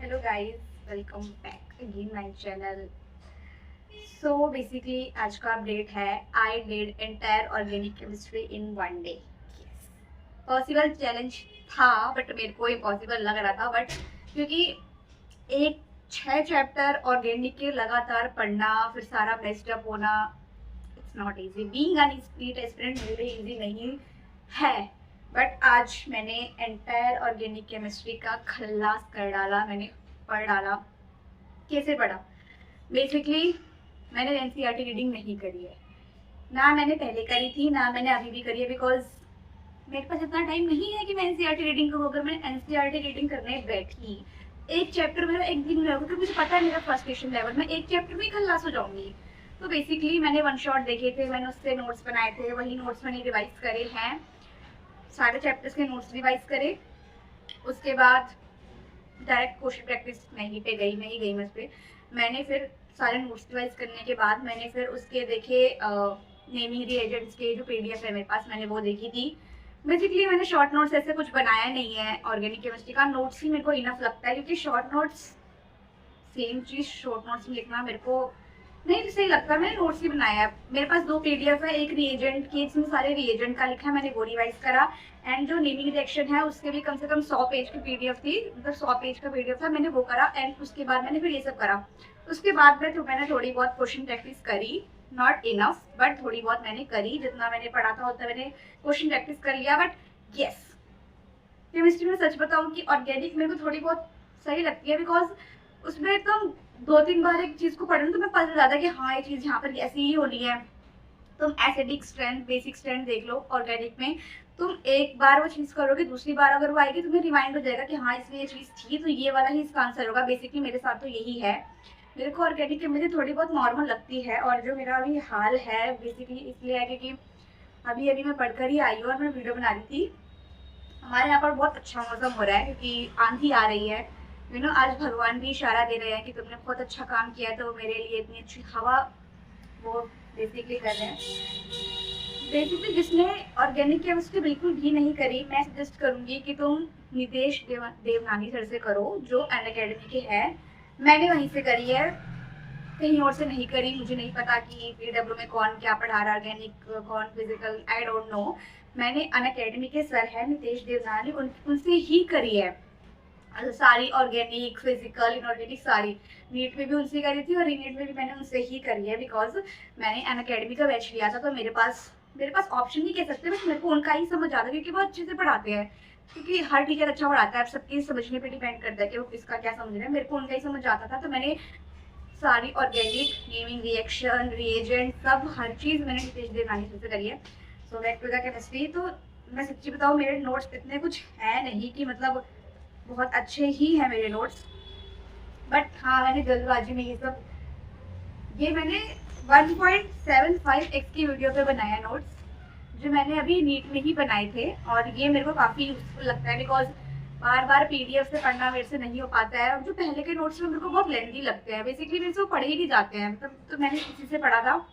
Hello guys, welcome back again my channel. So basically आज का update है, आई did entire organic chemistry in 1 day. Possible challenge था but मेरे को impossible लग रहा था, बट क्योंकि एक 6 चैप्टर ऑर्गेनिक के लगातार पढ़ना फिर सारा मेस्ड अप होना, it's not easy. Being an NEET aspirant मेरे लिए इजी नहीं है। बट आज मैंने एंटायर ऑर्गेनिक केमिस्ट्री का खल्लास कर डाला, मैंने पढ़ डाला। कैसे पढ़ा? बेसिकली मैंने एनसीईआरटी रीडिंग नहीं करी है, ना मैंने पहले करी थी ना मैंने अभी भी करी है, बिकॉज मेरे पास इतना टाइम नहीं है कि मैं एनसीईआरटी रीडिंग करूँ। अगर मैं एनसीईआरटी रीडिंग करने बैठी, एक चैप्टर मेरा एक दिन में होगा, क्योंकि मुझे पता है मेरा फ्रस्ट्रेशन लेवल, मैं एक चैप्टर में खल्लास हो जाऊंगी। तो बेसिकली मैंने वन शॉट देखे थे, मैंने उससे नोट्स बनाए थे, वही नोट्स मैंने रिवाइज करे हैं, सारे चैप्टर्स के नोट्स रिवाइज करे। उसके बाद डायरेक्ट क्वेश्चन प्रैक्टिस नहीं गई मैं उस पर। मैंने फिर सारे नोट्स रिवाइज करने के बाद मैंने फिर उसके देखे नेमिंग रिएजेंट्स के जो पीडीएफ है मेरे पास, मैंने वो देखी थी। बेसिकली मैंने शॉर्ट नोट्स ऐसे कुछ बनाया नहीं है, ऑर्गेनिक केमिस्ट्री का नोट्स ही मेरे को इनफ लगता है, क्योंकि शॉर्ट नोट्स सेम चीज़ शॉर्ट नोट्स में लिखना मेरे को नहीं सही लगता। मैंने नोट्स ही बनाया है। मेरे पास 2 पीडीएफ है, एक रिएजेंट की, इसमें सारे रिएजेंट का लिखा है, मैंने वो रिवाइज करा। एंड जो नेमिंग रिएक्शन है उसके भी कम से कम 100 पेज की पीडीएफ थी, मतलब 100 पेज का पीडीएफ था, मैंने वो करा। एंड उसके बाद मैंने फिर ये सब करा। उसके बाद मैंने थोड़ी बहुत क्वेश्चन प्रैक्टिस करी, नॉट इनफ बट थोड़ी बहुत मैंने करी। जितना मैंने पढ़ा था उतना मैंने क्वेश्चन प्रैक्टिस कर लिया। बट यस, केमिस्ट्री में सच बताऊं कि ऑर्गेनिक मेरे को थोड़ी बहुत सही लगती है, बिकॉज उसमें तुम 2-3 बार एक चीज को पढ़ो तो तुम्हें पता जाता है कि हाँ ये चीज यहाँ पर ऐसी ही होनी है। तुम एसिडिक स्ट्रेंथ, बेसिक स्ट्रेंथ देख लो ऑर्गेनिक में, तुम एक बार वो चीज करोगे, दूसरी बार अगर वो आएगी तुम्हें रिमाइंड हो जाएगा कि हाँ इसमें ये चीज थी, तो ये वाला ही इसका आंसर होगा। बेसिकली मेरे साथ तो यही है। मेरे को ऑर्गेनिक की मुझे थोड़ी बहुत नॉर्मल लगती है, और जो मेरा अभी हाल है बेसिकली इसलिए है क्योंकि अभी अभी मैं पढ़कर ही आई हूँ और मैं वीडियो बना रही थी। हमारे यहाँ पर बहुत अच्छा मौसम हो रहा है क्योंकि आंधी आ रही है। आज भगवान भी इशारा दे रहे हैं कि तुमने बहुत अच्छा काम किया है, तो मेरे लिए इतनी अच्छी हवा वो बेसिकली कर रहे हैं। बेसिकली जिसने ऑर्गेनिक केमिस्ट्री बिल्कुल भी नहीं करी, मैं सजेस्ट करूंगी कि तुम नितेश देवनानी सर से करो, जो अनअकैडमी के हैं। मैंने वहीं से करी है, कहीं और से नहीं करी। मुझे नहीं पता कि पीडब्ल्यू में कौन क्या पढ़ा रहा है, ऑर्गेनिक कौन फिजिकल, आई डोंट नो। मैंने अनअकैडमी के सर है नितेश देवनानी, उनसे ही करी है सारी ऑर्गेनिक, फिजिकल, इनऑर्गेनिक सारी। नीट में भी उनसे करी थी और रीनीट में भी मैंने उनसे ही करी है, बिकॉज मैंने अनअकैडमी का बैच लिया था। तो मेरे पास ऑप्शन नहीं कह सकते, बट मेरे को उनका ही समझ आता है क्योंकि वो अच्छे से पढ़ाते हैं। क्योंकि हर टीचर अच्छा पढ़ाता है, अब सबके समझने पे डिपेंड करता है कि वो किसका क्या समझ रहे हैं। मेरे को उनका ही समझ आता था, तो मैंने सारी ऑर्गेनिक, नेमिंग रिएक्शन, रिएजेंट, सब हर चीज़ मैंने नितेश देवनानी से करी है। So back to the chemistry. तो मैं सच्ची बताऊँ, मेरे नोट्स इतने कुछ है नहीं कि मतलब बहुत अच्छे ही हैं मेरे नोट्स, बट हाँ मैंने जल्दबाजी में ये मैंने 1.75x की वीडियो पे बनाया नोट्स, जो मैंने अभी नीट में ही बनाए थे। और ये मेरे को काफ़ी यूजफुल लगता है, बिकॉज बार बार पीडीएफ से पढ़ना मेरे से नहीं हो पाता है। और जो पहले के नोट्स में मेरे को बहुत लेंथी लगते हैं, बेसिकली मेरे से वो पढ़े ही नहीं जाते हैं, मतलब तो मैंने किसी से पढ़ा था।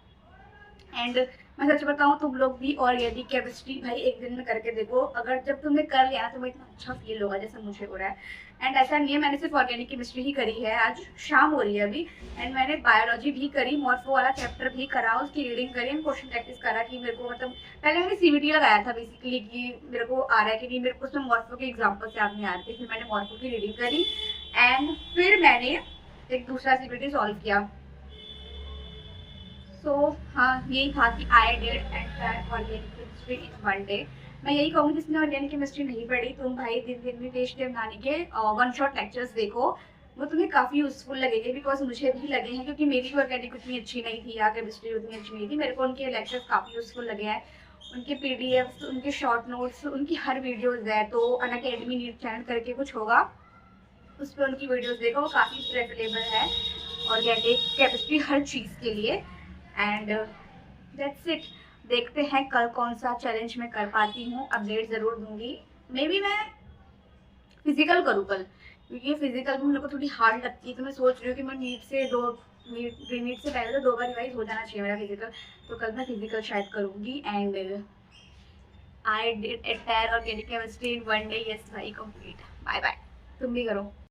एंड मैं सच बताऊँ, तुम लोग भी ऑर्गेनिक केमिस्ट्री भाई एक दिन में करके देखो। अगर जब तुमने कर लिया ना, तुम्हें इतना अच्छा फील होगा जैसा मुझे हो रहा है। एंड ऐसा नहीं है मैंने सिर्फ ऑर्गेनिक केमिस्ट्री ही करी है, आज शाम हो रही है अभी। एंड मैंने बायोलॉजी भी करी, मॉर्फो वाला चैप्टर भी करा, उसकी रीडिंग करी, क्वेश्चन प्रैक्टिस करा कि मेरे को मतलब पहले मैंने सीबीटी लगाया था बेसिकली कि मेरे को आ रहा है कि नहीं, मेरे को उसमें मॉर्फो के एग्जाम्पल याद नहीं आ रहे थे। फिर मैंने मॉर्फो की रीडिंग करी एंड फिर मैंने एक दूसरा सीबीटी सॉल्व किया। सो हाँ, यही था कि आई did entire organic chemistry in 1 day. मैं यही कहूँगी जिसने ऑर्गेनिक केमिस्ट्री नहीं पढ़ी, तुम भाई दिन दिन नितेश देवनानी के वन शॉट लेक्चर्स देखो, वो तुम्हें काफ़ी यूजफुल लगेंगे। बिकॉज मुझे भी लगे हैं, क्योंकि मेरी ऑर्गेनिक उतनी अच्छी नहीं थी या केमिस्ट्री उतनी अच्छी नहीं थी, मेरे को उनके लेक्चर्स काफ़ी यूजफुल लगे हैं। उनके पीडीएफ, उनके शॉर्ट नोट्स, उनकी हर वीडियोज़ है, तो अनअकैडमी नीट चैनल करके कुछ होगा, उस पर उनकी वीडियोज़ देखो, वो काफ़ी प्रेफरेबल है ऑर्गेनिक केमिस्ट्री हर चीज़ के लिए। And that's it. देखते हैं कल कौन सा चैलेंज मैं कर पाती हूँ, अपडेट ज़रूर दूंगी। मे बी मैं फिजिकल करूँ कल, क्योंकि फिजिकल में मेरे को थोड़ी हार्ड लगती है। तो मैं सोच रही हूँ कि मैं नीट से पहले तो 2 बार रिवाइज हो जाना चाहिए मेरा फिजिकल। तो कल मैं फिजिकल शायद करूँगी। And I did entire organic chemistry in 1 day. Yes भाई, कंप्लीट। Bye bye. तुम भी करो।